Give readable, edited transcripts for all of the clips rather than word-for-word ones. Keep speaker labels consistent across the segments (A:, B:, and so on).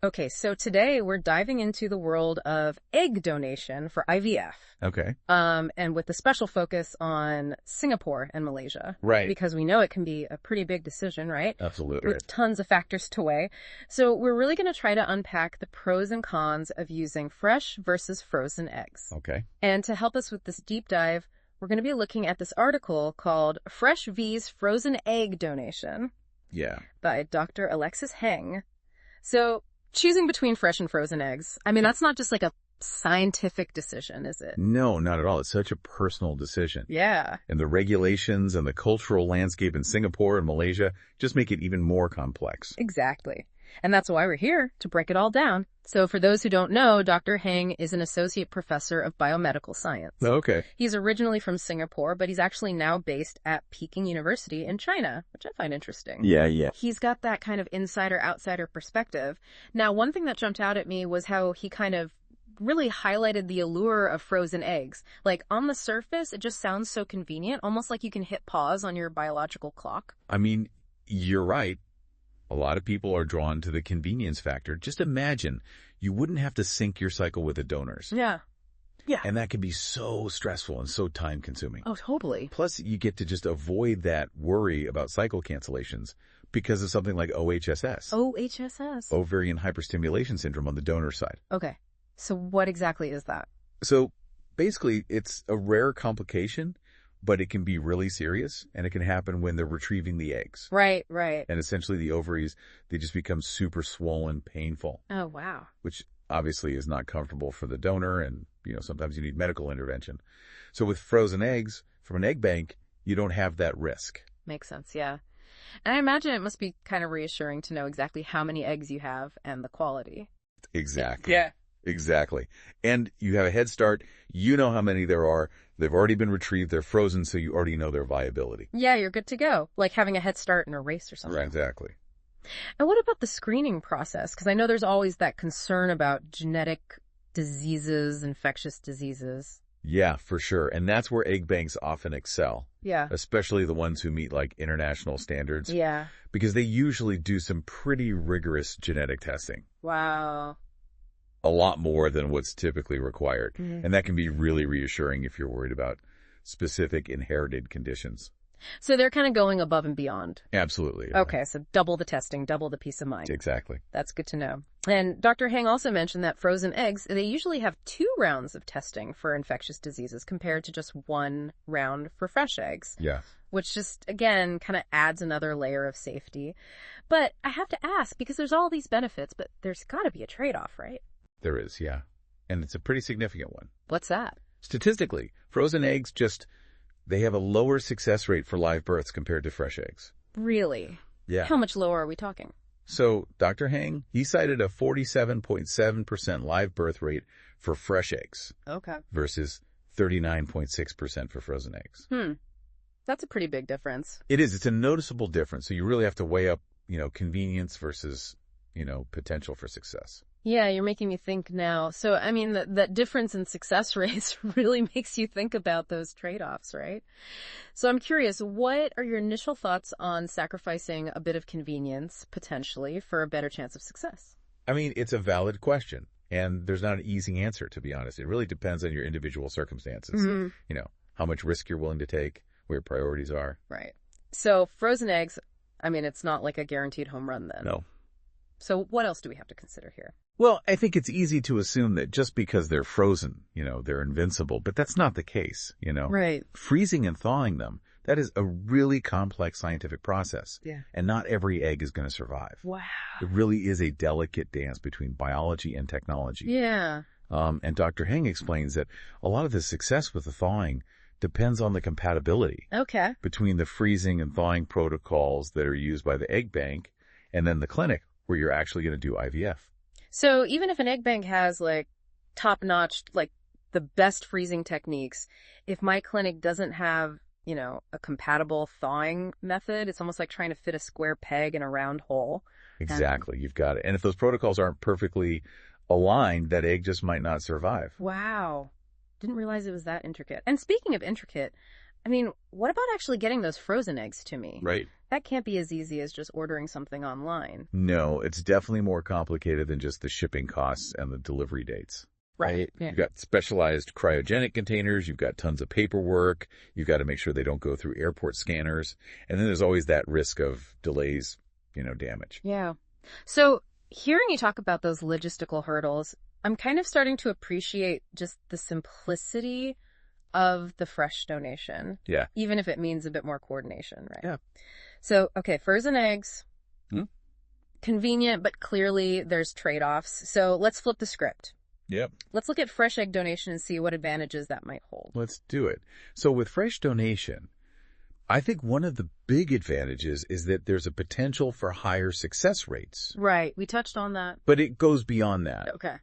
A: Okay, so today we're diving into the world of egg donation for IVF.
B: Okay.
A: And with the special focus on Singapore and Malaysia.
B: Right.
A: Because we know it can be a pretty big decision, right?
B: Absolutely.
A: With tons of factors to weigh. So we're really going to try to unpack the pros and cons of using fresh versus frozen eggs.
B: Okay.
A: And to help us with this deep dive, we're going to be looking at this article called Fresh V's Frozen Egg Donation.
B: Yeah.
A: By Dr. Alexis Heng. So choosing between fresh and frozen eggs, I mean, that's not just like a scientific decision, is it?
B: No, not at all. It's such a personal decision.
A: Yeah.
B: And the regulations and the cultural landscape in Singapore and Malaysia just make it even more complex.
A: Exactly. And that's why we're here, to break it all down. So for those who don't know, Dr. Heng is an associate professor of biomedical science.
B: Okay.
A: He's originally from Singapore, but he's actually now based at Peking University in China, which I find interesting.
B: Yeah.
A: He's got that kind of insider-outsider perspective. Now, one thing that jumped out at me was how he kind of really highlighted the allure of frozen eggs. Like, on the surface, it just sounds so convenient, almost like you can hit pause on your biological clock.
B: I mean, you're right. A lot of people are drawn to the convenience factor. Just imagine you wouldn't have to sync your cycle with the donors.
A: Yeah.
B: And that can be so stressful and so time consuming.
A: Oh, totally.
B: Plus, you get to just avoid that worry about cycle cancellations because of something like OHSS.
A: OHSS.
B: Ovarian hyperstimulation syndrome on the donor side.
A: Okay. So what exactly is that?
B: So basically, it's a rare complication, but it can be really serious, and it can happen when they're retrieving the eggs.
A: Right.
B: And essentially the ovaries, they just become super swollen, painful.
A: Oh, wow.
B: Which obviously is not comfortable for the donor, and sometimes you need medical intervention. So with frozen eggs from an egg bank, you don't have that risk.
A: Makes sense, yeah. And I imagine it must be kind of reassuring to know exactly how many eggs you have and the quality.
B: Exactly.
A: Yeah.
B: Exactly. And you have a head start. You know how many there are. They've already been retrieved. They're frozen, so you already know their viability.
A: Yeah, you're good to go. Like having a head start in a race or something.
B: Right, exactly.
A: And what about the screening process? Because I know there's always that concern about genetic diseases, infectious diseases.
B: Yeah, for sure. And that's where egg banks often excel.
A: Yeah.
B: Especially the ones who meet like international standards.
A: Yeah.
B: Because they usually do some pretty rigorous genetic testing.
A: Wow.
B: A lot more than what's typically required.
A: Mm-hmm.
B: And that can be really reassuring if you're worried about specific inherited conditions.
A: So they're kind of going above and beyond.
B: Absolutely. Yeah.
A: Okay, so double the testing, double the peace of mind.
B: Exactly.
A: That's good to know. And Dr. Heng also mentioned that frozen eggs, they usually have 2 rounds of testing for infectious diseases compared to just 1 round for fresh eggs.
B: Yeah.
A: Which just, again, kind of adds another layer of safety. But I have to ask, because there's all these benefits, but there's got to be a trade-off, right?
B: There is, yeah. And it's a pretty significant one.
A: What's that?
B: Statistically, frozen eggs they have a lower success rate for live births compared to fresh eggs.
A: Really?
B: Yeah.
A: How much lower are we talking?
B: So Dr. Heng, he cited a 47.7% live birth rate for fresh eggs.
A: Okay.
B: Versus 39.6% for frozen eggs.
A: That's a pretty big difference.
B: It is. It's a noticeable difference. So you really have to weigh up, convenience versus, potential for success.
A: Yeah, you're making me think now. So, I mean, that difference in success rates really makes you think about those trade-offs, right? So I'm curious, what are your initial thoughts on sacrificing a bit of convenience, potentially, for a better chance of success?
B: I mean, it's a valid question, and there's not an easy answer, to be honest. It really depends on your individual circumstances.
A: Mm-hmm.
B: How much risk you're willing to take, where your priorities are.
A: Right. So frozen eggs, I mean, it's not like a guaranteed home run then.
B: No.
A: So what else do we have to consider here?
B: Well, I think it's easy to assume that just because they're frozen, they're invincible, but that's not the case,
A: Right.
B: Freezing and thawing them, that is a really complex scientific process.
A: Yeah.
B: And not every egg is going to survive.
A: Wow.
B: It really is a delicate dance between biology and technology.
A: Yeah.
B: And Dr. Heng explains that a lot of the success with the thawing depends on the compatibility
A: Okay.
B: between the freezing and thawing protocols that are used by the egg bank and then the clinic where you're actually going to do IVF.
A: So even if an egg bank has like top-notch, like the best freezing techniques, if my clinic doesn't have, a compatible thawing method, it's almost like trying to fit a square peg in a round hole.
B: Exactly. You've got it. And if those protocols aren't perfectly aligned, that egg just might not survive.
A: Wow. Didn't realize it was that intricate. And speaking of intricate, I mean, what about actually getting those frozen eggs to me?
B: Right.
A: That can't be as easy as just ordering something online.
B: No, it's definitely more complicated than just the shipping costs and the delivery dates. Right?
A: Yeah.
B: You've got specialized cryogenic containers. You've got tons of paperwork. You've got to make sure they don't go through airport scanners. And then there's always that risk of delays, damage.
A: Yeah. So hearing you talk about those logistical hurdles, I'm kind of starting to appreciate just the simplicity of the fresh donation.
B: Yeah.
A: Even if it means a bit more coordination, right?
B: Yeah.
A: So, okay, frozen eggs.
B: Hmm?
A: Convenient, but clearly there's trade-offs. So let's flip the script.
B: Yep.
A: Let's look at fresh egg donation and see what advantages that might hold.
B: Let's do it. So with fresh donation, I think one of the big advantages is that there's a potential for higher success rates.
A: Right. We touched on that.
B: But it goes beyond that.
A: Okay.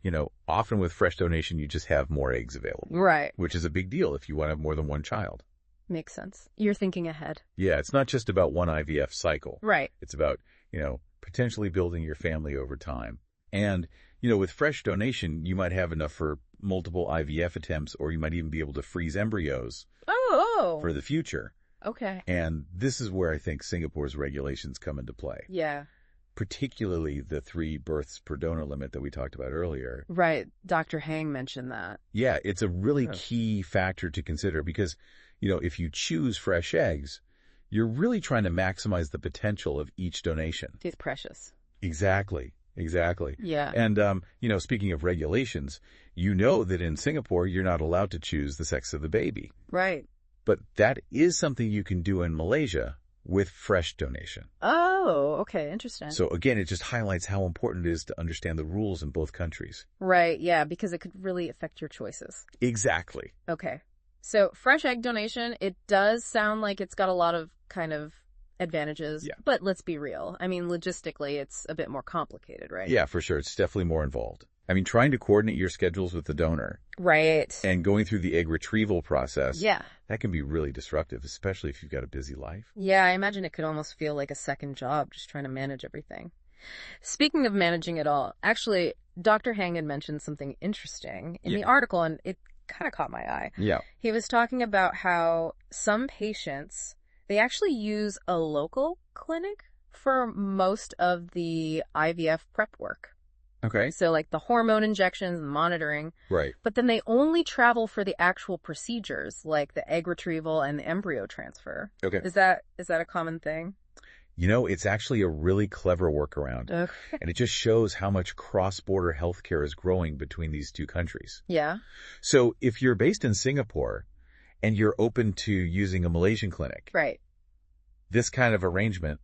B: Often with fresh donation, you just have more eggs available.
A: Right.
B: Which is a big deal if you want to have more than one child.
A: Makes sense. You're thinking ahead.
B: Yeah, it's not just about one IVF cycle.
A: Right.
B: It's about, potentially building your family over time. And, with fresh donation, you might have enough for multiple IVF attempts, or you might even be able to freeze embryos for the future.
A: Okay.
B: And this is where I think Singapore's regulations come into play.
A: Yeah.
B: Particularly the 3 births per donor limit that we talked about earlier.
A: Right. Dr. Hang mentioned that.
B: Yeah, it's a really key factor to consider because, if you choose fresh eggs, you're really trying to maximize the potential of each donation.
A: It's precious.
B: Exactly.
A: Yeah.
B: And, speaking of regulations, that in Singapore, you're not allowed to choose the sex of the baby.
A: Right.
B: But that is something you can do in Malaysia with fresh donation.
A: Oh, okay. Interesting.
B: So again, it just highlights how important it is to understand the rules in both countries.
A: Right. Yeah. Because it could really affect your choices.
B: Exactly.
A: Okay. So fresh egg donation, it does sound like it's got a lot of kind of advantages.
B: Yeah.
A: But let's be real. I mean, logistically, it's a bit more complicated, right?
B: Yeah, for sure. It's definitely more involved. I mean, trying to coordinate your schedules with the donor.
A: Right.
B: And going through the egg retrieval process.
A: Yeah.
B: That can be really disruptive, especially if you've got a busy life.
A: Yeah, I imagine it could almost feel like a second job, just trying to manage everything. Speaking of managing it all, actually, Dr. Hang had mentioned something interesting in the article, and it kind of caught my eye.
B: Yeah.
A: He was talking about how some patients, they actually use a local clinic for most of the IVF prep work.
B: Okay.
A: So like the hormone injections and monitoring.
B: Right.
A: But then they only travel for the actual procedures, like the egg retrieval and the embryo transfer.
B: Okay.
A: Is that a common thing?
B: It's actually a really clever workaround.
A: Okay.
B: And it just shows how much cross-border healthcare is growing between these two countries.
A: Yeah.
B: So if you're based in Singapore and you're open to using a Malaysian clinic,
A: Right.
B: this kind of arrangement,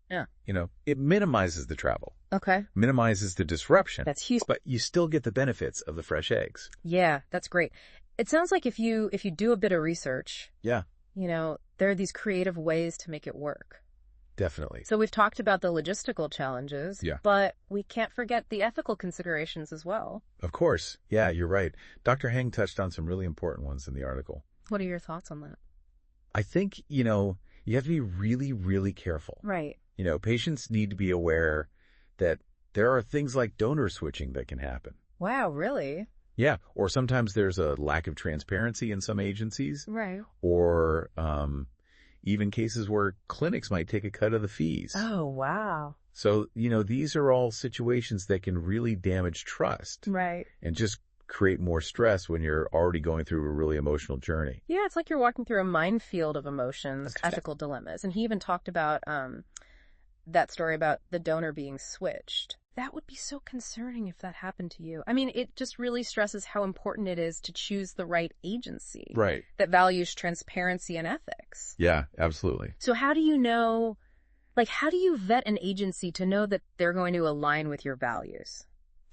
B: it minimizes the travel,
A: Okay.
B: minimizes the disruption.
A: That's huge.
B: But you still get the benefits of the fresh eggs.
A: Yeah, that's great. It sounds like if you do a bit of research,
B: Yeah,
A: there are these creative ways to make it work.
B: definitely.
A: So we've talked about the logistical challenges,
B: Yeah.
A: but we can't forget the ethical considerations as well.
B: Of course. Yeah, you're right. Dr. Heng touched on some really important ones in the article.
A: What are your thoughts on that?
B: I think, you have to be really, really careful.
A: Right.
B: Patients need to be aware that there are things like donor switching that can happen.
A: Wow, really?
B: Yeah. Or sometimes there's a lack of transparency in some agencies,
A: Right.
B: or even cases where clinics might take a cut of the fees.
A: Oh, wow.
B: So, these are all situations that can really damage trust
A: Right.
B: and just create more stress when you're already going through a really emotional journey.
A: Yeah, it's like you're walking through a minefield of emotions,
B: That's
A: ethical dilemmas. And he even talked about that story about the donor being switched. That would be so concerning if that happened to you. I mean, it just really stresses how important it is to choose the right agency
B: Right.
A: that values transparency and ethics.
B: Yeah, absolutely.
A: So how do you know, how do you vet an agency to know that they're going to align with your values?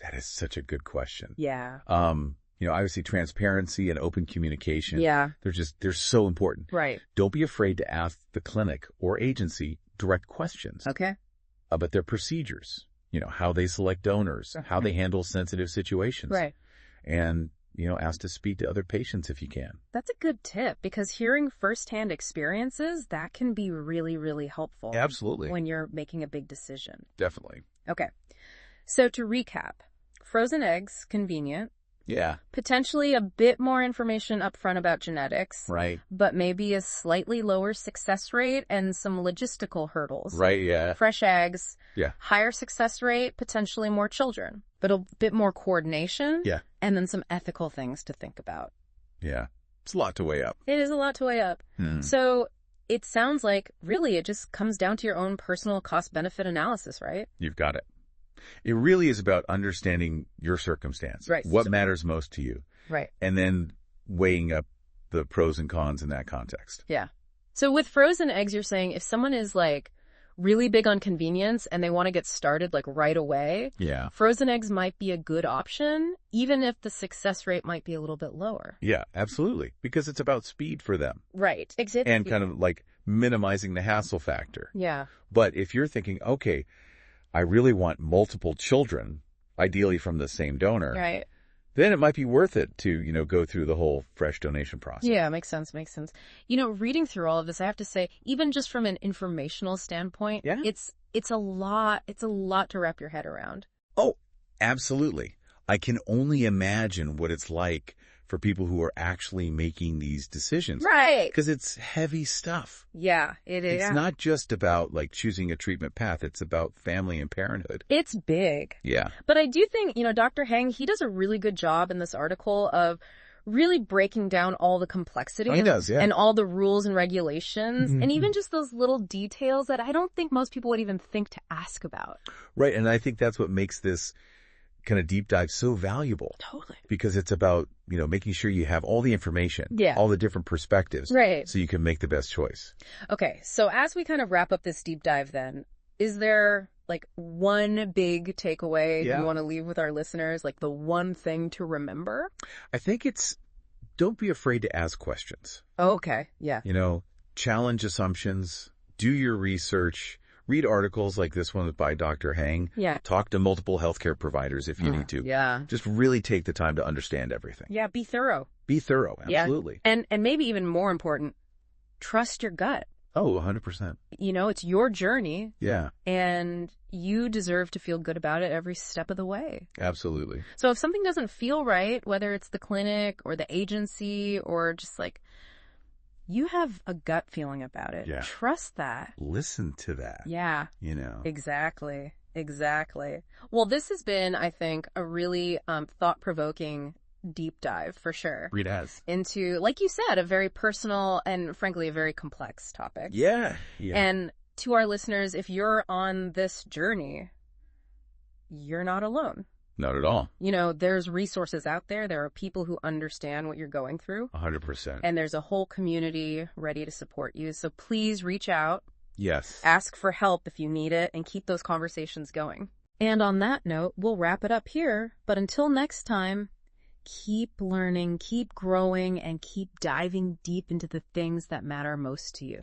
B: That is such a good question.
A: Yeah.
B: Obviously transparency and open communication.
A: Yeah.
B: They're so important.
A: Right.
B: Don't be afraid to ask the clinic or agency direct questions
A: Okay.
B: about their procedures, how they select donors, how they handle sensitive situations.
A: Right.
B: And, ask to speak to other patients if you can.
A: That's a good tip because hearing firsthand experiences, that can be really, really helpful.
B: Absolutely.
A: When you're making a big decision.
B: Definitely.
A: Okay. So to recap, frozen eggs, convenient.
B: Yeah.
A: Potentially a bit more information up front about genetics.
B: Right.
A: But maybe a slightly lower success rate and some logistical hurdles.
B: Right, yeah.
A: Fresh eggs.
B: Yeah.
A: Higher success rate, potentially more children. But a bit more coordination.
B: Yeah.
A: And then some ethical things to think about.
B: Yeah. It's a lot to weigh up.
A: It is a lot to weigh up. So it sounds like really it just comes down to your own personal cost-benefit analysis, right?
B: You've got it. It really is about understanding your circumstance.
A: Right.
B: What matters most to you.
A: Right.
B: And then weighing up the pros and cons in that context.
A: Yeah. So with frozen eggs, you're saying if someone is like really big on convenience and they want to get started like right away,
B: Yeah.
A: frozen eggs might be a good option, even if the success rate might be a little bit lower.
B: Yeah, absolutely. Because it's about speed for them.
A: Right. Exactly.
B: And kind of like minimizing the hassle factor.
A: Yeah.
B: But if you're thinking, okay, I really want multiple children, ideally from the same donor,
A: Right.
B: then it might be worth it to, go through the whole fresh donation process.
A: Yeah, makes sense, makes sense. Reading through all of this, I have to say, even just from an informational standpoint,
B: Yeah.
A: it's a lot to wrap your head around.
B: Oh, absolutely. I can only imagine what it's like for people who are actually making these decisions.
A: Right.
B: Because it's heavy stuff.
A: Yeah, it is.
B: It's not just about like choosing a treatment path. It's about family and parenthood.
A: It's big.
B: Yeah.
A: But I do think, Dr. Heng, he does a really good job in this article of really breaking down all the complexity.
B: He does, yeah.
A: And all the rules and regulations, and even just those little details that I don't think most people would even think to ask about.
B: Right. And I think that's what makes this kind of deep dive so valuable.
A: Totally.
B: Because it's about, making sure you have all the information.
A: Yeah.
B: All the different perspectives.
A: Right.
B: So you can make the best choice.
A: Okay. So as we kind of wrap up this deep dive then, is there like one big takeaway you want to leave with our listeners? Like the one thing to remember?
B: I think it's, don't be afraid to ask questions.
A: Oh, okay. Yeah.
B: Challenge assumptions, do your research, read articles like this one by Dr. Heng.
A: Yeah.
B: Talk to multiple healthcare providers if you need to.
A: Yeah.
B: Just really take the time to understand everything.
A: Yeah. Be thorough.
B: Be thorough. Absolutely.
A: Yeah. And maybe even more important, trust your gut.
B: Oh, 100%.
A: It's your journey.
B: Yeah.
A: And you deserve to feel good about it every step of the way.
B: Absolutely.
A: So if something doesn't feel right, whether it's the clinic or the agency or just like, you have a gut feeling about it.
B: Yeah.
A: Trust that.
B: Listen to that.
A: Yeah. Exactly. Exactly. Well, this has been, I think, a really thought-provoking deep dive for sure.
B: It has.
A: Into, like you said, a very personal and frankly a very complex topic.
B: Yeah.
A: And to our listeners, if you're on this journey, you're not alone.
B: Not at all.
A: There's resources out there. There are people who understand what you're going through.
B: 100%.
A: And there's a whole community ready to support you. So please reach out.
B: Yes.
A: Ask for help if you need it and keep those conversations going. And on that note, we'll wrap it up here. But until next time, keep learning, keep growing, and keep diving deep into the things that matter most to you.